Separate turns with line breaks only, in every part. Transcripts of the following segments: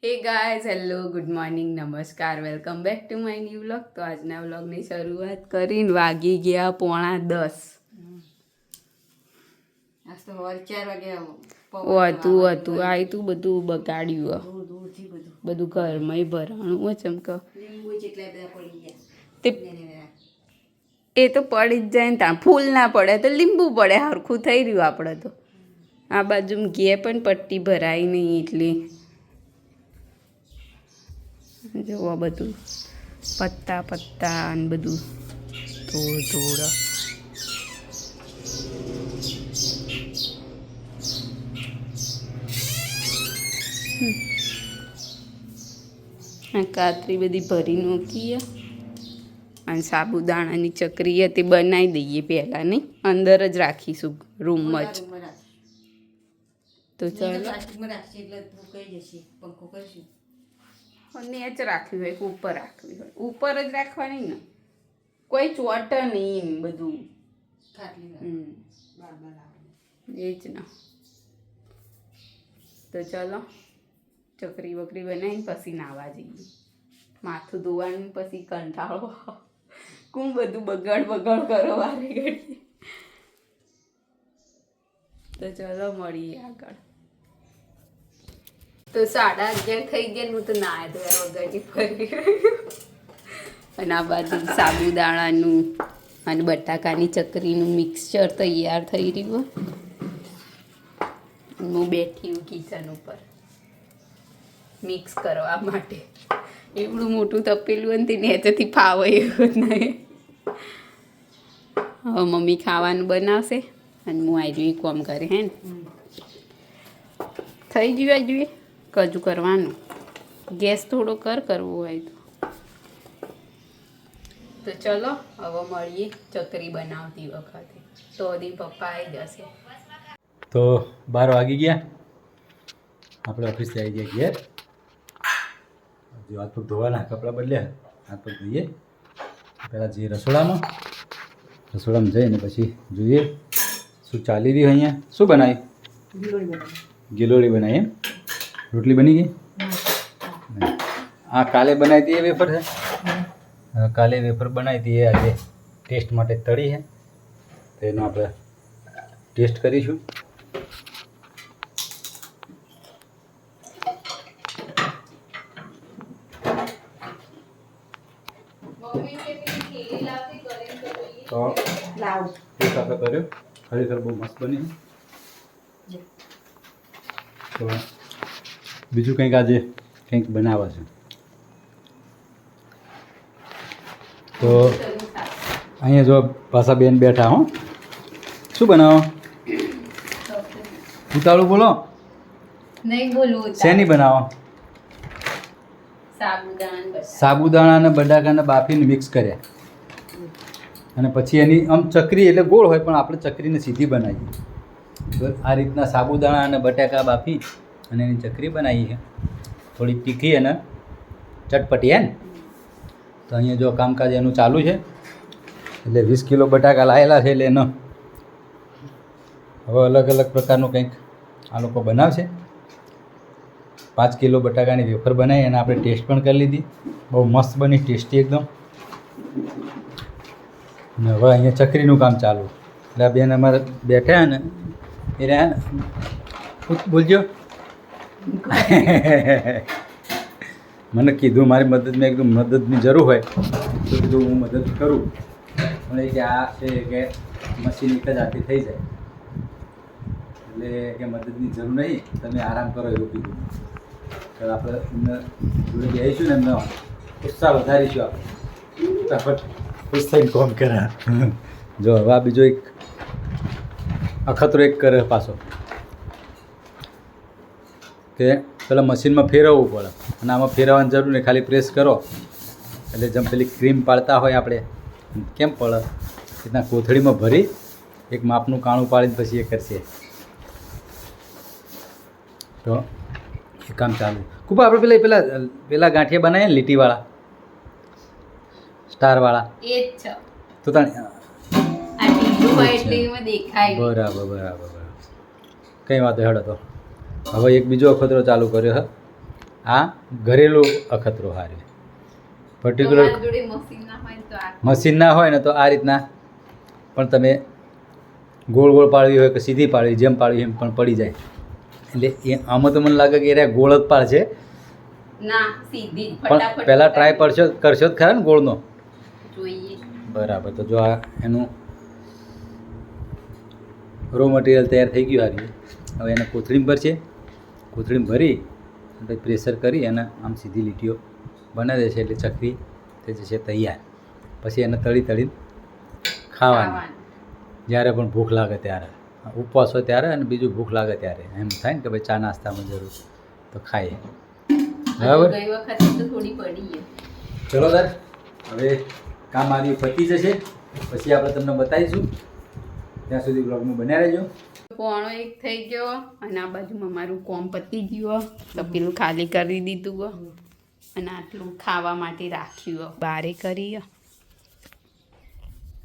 હે guys, hello, good morning, નમસ્કાર, welcome back to my new vlog. તો આજના વ્લોગની શરૂઆત કરીને વાગી ગયા 9:45.
આજ તો 4 વાગે
હતું આય તું બધું બગાડ્યું બધું ઘરમાં ભરાણું હોય ચમક એ તો પડી જ જાય ને ત્યાં ફૂલ ના પડે તો લીંબુ પડે, હરખું થઈ રહ્યું આપણે તો. આ બાજુ ઘે પણ પટ્ટી ભરાય નહીં એટલી. જોવા બધું પત્તા ને બધું થોડું કાતરી બધી ભરી મૂકીએ અને સાબુદાણાની ચકરી હતી બનાવી દઈએ પહેલાં, નહીં અંદર જ રાખીશું રૂમમાં જ. તો ચાલો નેચ રાખવી હોય કે ઉપર રાખવી હોય, ઉપર જ રાખવાની ને, કોઈ ચોટ નહીં બધું. એ જ ને. તો ચલો ચકરી બકરી બનાવીને પછી નાવા જઈએ. માથું ધોવાનું પછી કંટાળો કોણ બધું બગાડ કરો વારે ઘડીએ. તો ચલો મળીએ આગળ. તો 11:30 થઈ ગયા, હું તો ના ધોયા વગરની ફરી. અને આ બાજુ સાબુદાણાનું અને બટાકાની ચકરીનું મિક્સચર તૈયાર થઈ રહ્યું. હું બેઠી હું કિચન ઉપર મિક્સ કરવા માટે. એવડું મોટું તપેલું ને તેને હેચેથી ફાવે એવું નહીં. હવે મમ્મી ખાવાનું બનાવશે અને હું આવી જોઈએ કોમ કરે. હે ને થઈ ગયું આવી જોઈએ કજુ કરવાનું. ગેસ થોડો કરવો હોય તો ચલો હવે મળીએ ચકરી બનાવતી વખતે. તો દી પપ્પા આવી જશે.
તો 12 વાગી ગયા, આપણે ઓફિસથી આવી ગયા ઘેર. હજુ હાથ પગ ધોવાના, કપડાં બદલ્યા, હાથ પગ ધોઈએ. પહેલાં જઈએ રસોડામાં જઈને પછી જોઈએ શું ચાલી રહ્યું. અહીંયા શું બનાવી? ગિલોળી બનાવી. એમ રોટલી બની ગઈ? આ કાલે બનાવી હતી એ વેફર છે. કાલે વેફર બનાવી હતી એ આજે ટેસ્ટ માટે તળી છે, તો એનો આપણે ટેસ્ટ કરીશું. તો ટેસ્ટ આપણે કર્યો, ખરેખર બહુ મસ્ત બની. તો બીજું કંઈક આજે કંઈક બનાવે છે. તો અહીંયા જો પાછા બેન બેઠા. હો, શું બનાવો? ઉતાળું બોલો.
નહીં બોલવું.
શેની બનાવો? સાબુદાણા અને બટાકાને બાફીને મિક્સ કર્યા અને પછી એની આમ ચકરી એટલે ગોળ હોય પણ આપણે ચકરીને સીધી બનાવીએ. તો આ રીતના સાબુદાણા અને બટાકા બાફી અને એની ચકરી બનાવી છે, થોડી તીખી અને ચટપટી. હે ને? તો અહીંયા જો કામકાજ એનું ચાલુ છે. એટલે 20 કિલો બટાકા લાવેલા છે, એટલે એનો હવે અલગ અલગ પ્રકારનું કંઈક આ લોકો બનાવશે. 5 કિલો બટાકાની વેફર બનાવી અને આપણે ટેસ્ટ પણ કરી લીધી. બહુ મસ્ત બની, ટેસ્ટી એકદમ. અને હવે અહીંયા ચકરીનું કામ ચાલુ. એટલે આ બેન અમારે બેઠા ને એ રહ્યા ને, બોલજો. મને કીધું મારી મદદમાં એકદમ મદદની જરૂર હોય તો કીધું હું મદદ કરું. પણ એ કે આ છે કે મશીન એક જ હાથે થઈ જાય, એટલે કે મદદની જરૂર નહીં, તમે આરામ કરો એવું કીધું. તો આપણે એમને જોડે બેસીશું ને એમનો ઉત્સાહ વધારીશું. આપણે ફટાફટ ખુશ થઈને કોમ કર્યા. જો હવે આ બીજો એક અખતરો એક કરે પાછો કે પેલા મશીનમાં ફેરવવું પડે અને આમાં ફેરવવાની જરૂર નહીં, ખાલી પ્રેસ કરો એટલે જેમ પેલી ક્રીમ પાડતા હોય આપણે કેમ પડે રીતના કોથળીમાં ભરી એક માપનું કાણું પાડીને પછી એ કરશે. તો એ કામ ચાલુ. ખૂબ આપણે પેલા ગાંઠિયા બનાવીએ ને લીટીવાળા, સ્ટારવાળા,
એ જ છે.
તો તને
બરાબર.
કંઈ વાંધો હેડો. તો હવે એક બીજો અખતરો ચાલુ કર્યો છે આ ઘરેલું અખતરો હારે પર્ટિક્યુલર મશીન ના હોય ને તો આ રીતના પણ તમે ગોળ ગોળ પાડવી હોય કે સીધી પાડવી જેમ પાડવી એમ પણ પડી જાય એટલે એ આમાં તો મને લાગે કે એ ગોળ જ પાડશે
ના સીધી
પણ પહેલાં ટ્રાય કરશો જ ખરા ને ગોળનો
જોઈએ.
બરાબર તો જો આ એનું રો મટીરિયલ તૈયાર થઈ ગયું હારી હવે એને કોથળીમાં ભરશે કોથળીમાં ભરી અને પ્રેશર કરી અને આમ સીધી લીટીઓ બનાવી દેશે એટલે ચકરી થઈ જશે તૈયાર પછી એને તળીને ખાવાની જ્યારે પણ ભૂખ લાગે ત્યારે ઉપવાસ હોય ત્યારે અને બીજું ભૂખ લાગે ત્યારે એમ થાય ને કે ભાઈ ચા નાસ્તામાં જરૂર તો ખાઈએ બરાબર.
ગઈ વખતે તો થોડી પડી છે.
ચલો દર હવે કામ આવી પતી જશે પછી આપણે તમને બતાવીશું ત્યાં સુધી બ્લોગમાં બન્યા રહેજો.
પોણો એક થઈ ગયો અને આ બાજુમાં મારું કોમ પતી ગયું તપેલું ખાલી કરી દીધું અને આટલું ખાવા માટે રાખ્યું બારે કરી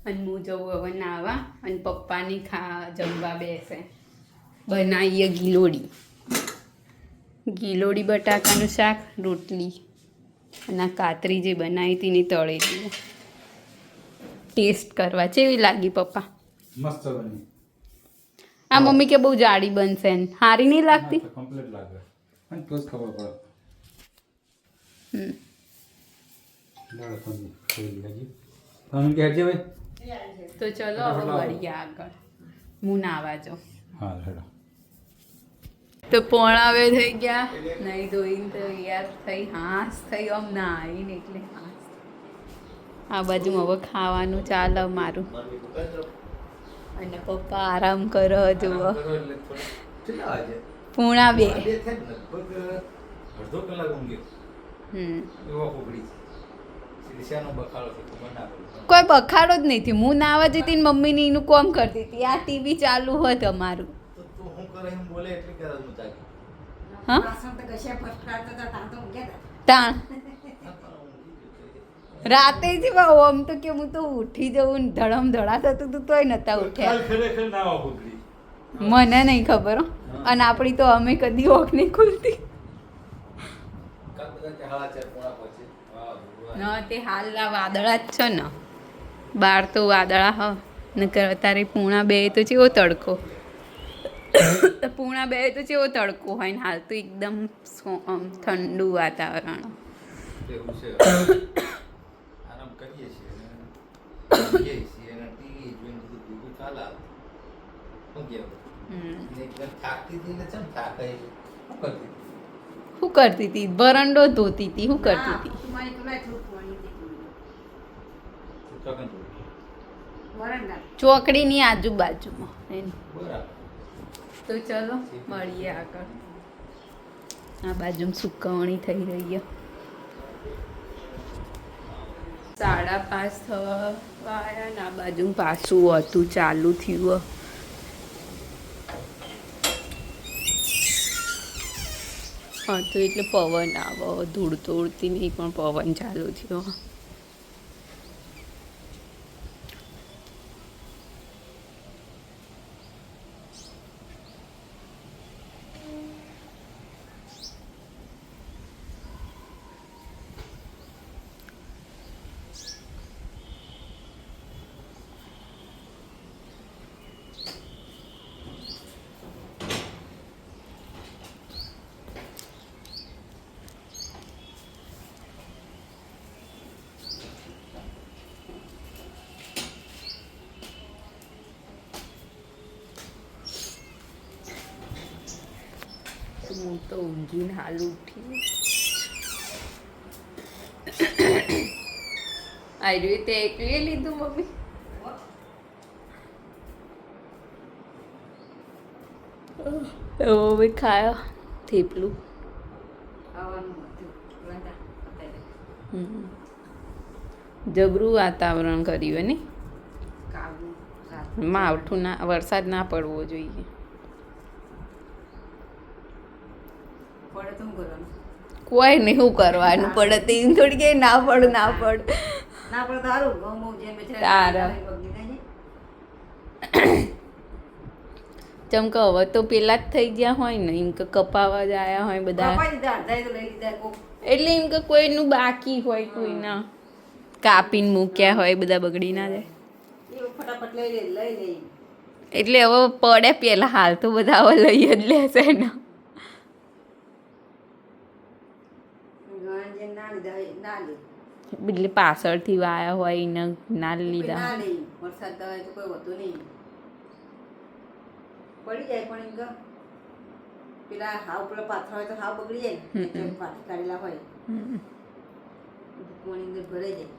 અને હું જવું હવે નાવા અને પપ્પાની જમવા બેસે બનાવીએ ગીલોડી બટાકાનું શાક રોટલી અને આ કાતરી જે બનાવી હતી ને તળેલી ટેસ્ટ કરવા કેવી લાગી પપ્પા?
મસ્ત બની.
આ મમ્મી કે બહુ જાડી બનશે ને સારી નહીં લાગતી?
કમ્પ્લીટ લાગે અને તો જ ખબર પડે. દાળ પનીર થોડી લાગી તમે કે હરજે ભાઈ
તો ચલો હવે મળીએ આગળ હું નાવા જાઉં.
હા હેડો.
તો પોણા હવે થઈ ગયા નહીં ધોઈને તૈયાર થઈ હાંસ થઈ આમ ના આવીને એટલે હાંસ આ બાજુ હવે ખાવાનું ચાલે મારું અને પપ્પા આરામ કરો જુઓ 1:30
અડધો કલાક ઊંઘ્યો
કોઈ બખાડો જ નહીં થયો. હું નાવા જતી ને મમ્મીની એનું કોમ કરતી હતી આ ટીવી ચાલુ હોય તમારું હા
વાસણ તો ઘસ્યા ફટકારતા હતા ત્યાં તો ઊંઘ્યા હતા.
તાણ રાતે જ આમ તો કે હું તો ઉઠી જવું ને ધડમ ધડા થતું હતું તોય નતા ઉઠ્યા. મને નહીં ખબર હો. અને આપણી તો અમે કદી ઓખ નહીં ખુલતી ના તે હાલના વાદળા જ છે ને બાર તો વાદળા હ નકર અત્યારે 1:30 તો ચેવો તડકો 1:30 તો ચેવો તડકો હોય ને હાલ તો એકદમ ઠંડુ વાતાવરણ. શું કરતી હતી? વરંડો ધોતી હતી. શું કરતી હતી?
મારી પેલા થોડું પાણી દીધું. વરંડા.
ચોકડીની આજુબાજુમાં એની. તો ચલો મળીએ આગળ. આ બાજુ સુકવણી થઈ રહી છે. 5:30 થવા આવ્યા ને આ બાજુ પાછું હતું ચાલુ થયું. હા તો એટલે પવન આવે ધૂળ તો ઉડતી નહીં પણ પવન ચાલુ થયો. હું તો ઊંઘીને હાલ ઉઠી. આવી રીતે એકલી લીધું મમ્મી? મમ્મી ખાયો થેપલું.
ખાવાનું હતું. વરંડા અત્યારે.
જબરું વાતાવરણ કર્યું ને
કાબુ રાત.
માવઠું ના વરસાદ ના પડવો જોઈએ.
પડે તો શું કરવાનું?
કોઈ નહીં શું કરવાનું પડે તે એમ થોડી કે ના પડ ના પડ
ના પડે તો સારું. ઘઉં બહુ જેમ
તારા. ચમ કે હવે તો પેલા જ થઈ ગયા હોય ને એમ કે કપાવા જ આયા હોય બધા
કપાઈ દીધા અડધા તો લઈ લીધા કોક
એટલે એમ કે કોઈનું બાકી હોય કોઈના કાપીને મૂક્યા હોય બધા બગડી ના જાય
એ ફટાફટ લઈ લે
એટલે હવે પડે પેલા હાલ તો બધા હવે લઈ જ લેશે ને
જે ના લીધા એ ના લે
એટલે પાછળથી વાયા હોય એને ના લીધા
ના લે વરસાદ દવાય તો કોઈ હોતું નહીં પડી જાય પણ એમ કે પેલા હાવ પેલા પાથરા હોય તો હાવ બગડી જાય ને પાટી કાઢેલા હોય કોની અંદર ભરાઈ જાય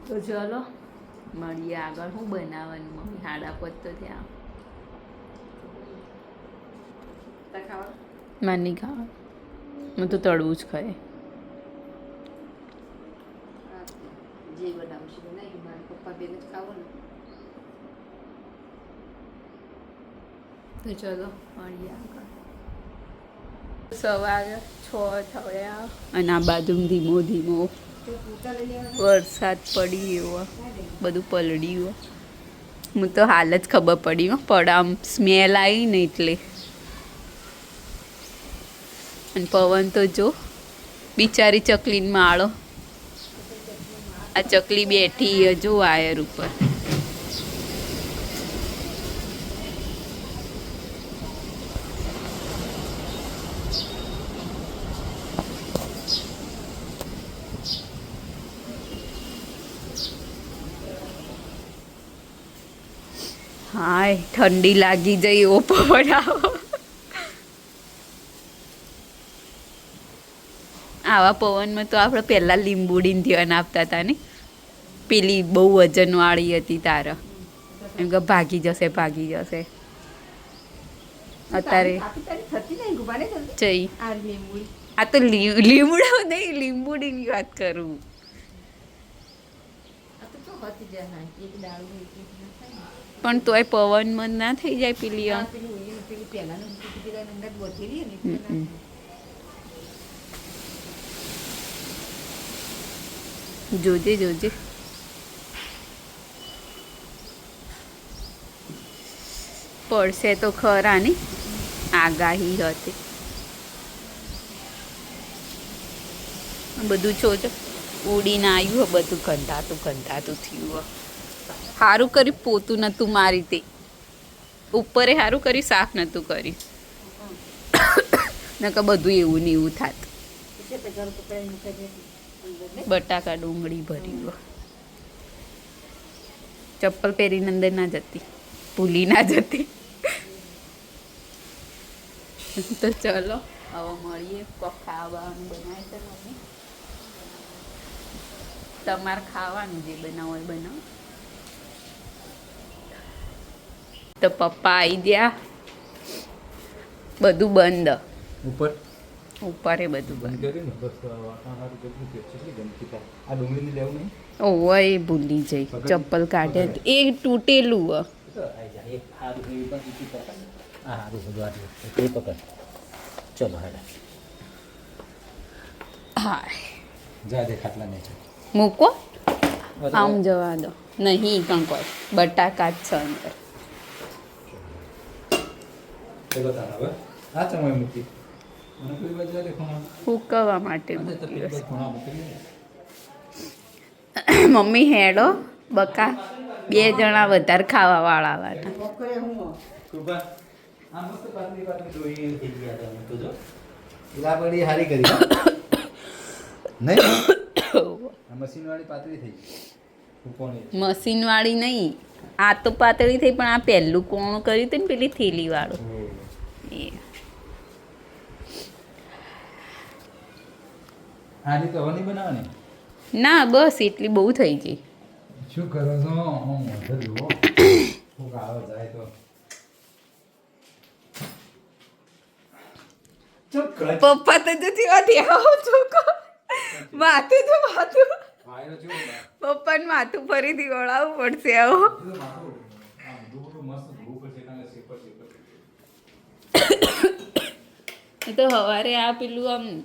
તો ચલો મળીએ આગળ શું બનાવવાનું મમ્મી હાડા પત તો ત્યાં
ખાવા
માર નહીં ખાવા હું તો તળવું જ ખાય
જે બનાવશે બનાવી મારા પપ્પા બેન જ ખાવું ને
તો ચલો મળીએ આગળ સવારે 6 થયા અને આ બાજુ ધીમો ધીમો વરસાદ પડી એવો બધું પલડ્યું હું તો હાલ જ ખબર પડી પડ આમ સ્મેલ આવી ને એટલે અને પવન તો જો બિચારી ચકલીને માળો આ ચકલી બેઠી જો વાયર ઉપર હાય ઠંડી લાગી જઈ એવો પવન આવો આવા પવનમાં તો આપણે પહેલાં લીંબુડીને ધ્યાન આપતા હતા ને પેલી બહુ વજનવાળી હતી તારા એમ કે ભાગી જશે અત્યારે જઈ આ તો લીમડો નહીં લીંબુડીની વાત કરું પણ તોય પવનમાં ના થઈ જાય પેલી જોજે પડશે તો ખરા ની આગાહી હતી બધું છોજો ઉડીને આવ્યું બધું કંધાતું થયું સારું કર્યું પોતું નતું મારી તે ઉપરે સારું કર્યું સાફ નતું કર્યું નકર બધું એવું ને એવું થાત બટાકા ડુંગળી ભર્યું ચપ્પલ પહેરીને અંદર ના જતી ભૂલી ના જતી તો ચલો હવે મળીએ કોક ખાવાનું બનાવે છે મમ્મી તમારે ખાવાનું જે બનાવો એ બનાવો તો પપ્પા આવી ગયા બધું બંધ ઉપરે બધું બંધ ઓવે એ ભૂલી જઈ ચપ્પલ કાઢ્યા એ તૂટેલું હા મૂકો આમ જવા દો નહીં કંકોય બટાકા જ છે અંદર હુકવવા માટે મમ્મી હેડો બકા 2 જણા વધારે ખાવા વાળા મશીન વાળી નહીં આ તો પાતળી થઈ પણ આ પહેલું કોણ કર્યું હતું ને પેલી થેલી વાળું એ ના બસ એટલી બહુ થઈ ગઈ
શું કરો છો
પપ્પા તો જતી હતી આવો છોકો માથું પપ્પાને માથું ફરીથી વળાવવું પડશે આવો તો સવારે આ પેલું આમ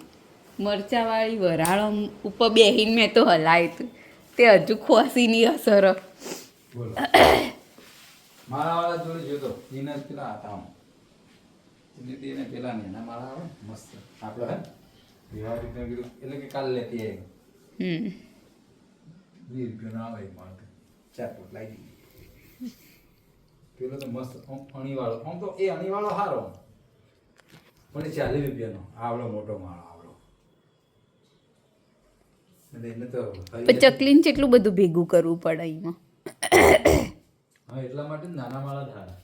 મરચાવાળી વરાળ ઉપર બેહીને મેં તો હલાય હતું તે હજુ ખોસીની અસર
માળાવાળા જોડે જોતો એને પેલા હતા આમ એને પેલા ને એના માળા આવે મસ્ત આપણે હે એવા રીતે કીધું એટલે કે કાલ લેતી આવી 20 રૂપિયાનો આવે માળ ચાર પોટ લાવી દીધી પેલો તો મસ્ત અણીવાળો આમ તો એ અણીવાળો સારો પણ એ 40 રૂપિયાનો આવડો મોટો માળો આવડો એટલે એને તો
પણ ચકલીને કેટલું બધું ભેગું કરવું પડે એમાં
હા એટલા માટે જ નાના માળા થાય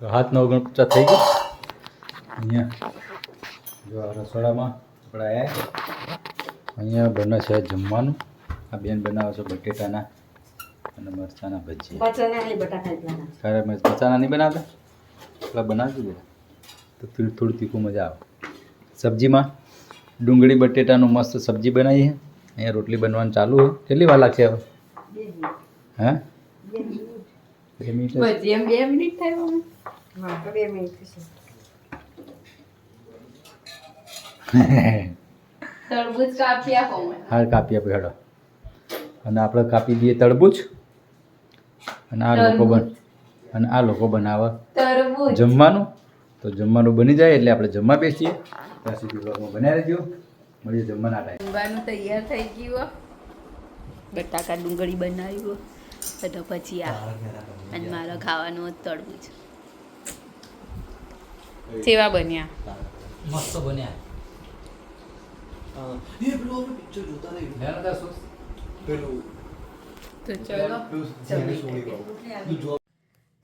તો હાથ નવ ગણપચા થઈ ગયું અહીંયા જો આ રસોડામાં આપણે આવ્યા અહીંયા બને છે જમવાનું આ બેન બનાવે છે બટેટાના અને મરચાના ભજીયા
બટાકા નહીં બટાકા એટલા
ખરે મરચાના નહીં બનાવતા એટલા બનાવજો બેટા તો થોડું તીખું મજા આવે સબ્જીમાં ડુંગળી બટેટાનું મસ્ત સબ્જી બનાવી છે અહીંયા રોટલી બનવાનું ચાલુ હોય કેટલી વાર લાગશે હવે હે 2 મિનિટ
ભજીયા 2 મિનિટ થાય
હા તો 2 મિનિટ થશે
તરબૂચ કાપી આપો મને
હાર કાપી આપી હેડો અને આપણે કાપી દઈએ તરબૂચ અને આ લોકો બનાવે
તરબૂચ
જમવાનું તો જમવાનું બની જાય એટલે આપણે જમવા બેસીએ ત્યાં સુધી બ્લોગમાં બનાવી રહેજો મળીએ જમવાના ટાઈમ
જમવાનું તૈયાર થઈ ગયું બટાકા ડુંગળી બનાવ્યું તો પછી આ અને મારે ખાવાનું તળબૂચ કેવા બન્યા
મસ્ત બન્યા
તો ચલો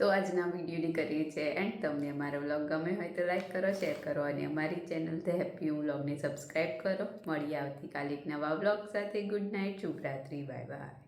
તો આજના વિડીયોની કરીએ છીએ એન્ડ તમને અમારો વ્લોગ ગમે હોય તો લાઈક કરો શેર કરો અને અમારી ચેનલ ધ હેપી વ્લોગને સબસ્ક્રાઈબ કરો મળીએ આવતીકાલે એક નવા વ્લોગ સાથે ગુડ નાઇટ શુભરાત્રી બાય બાય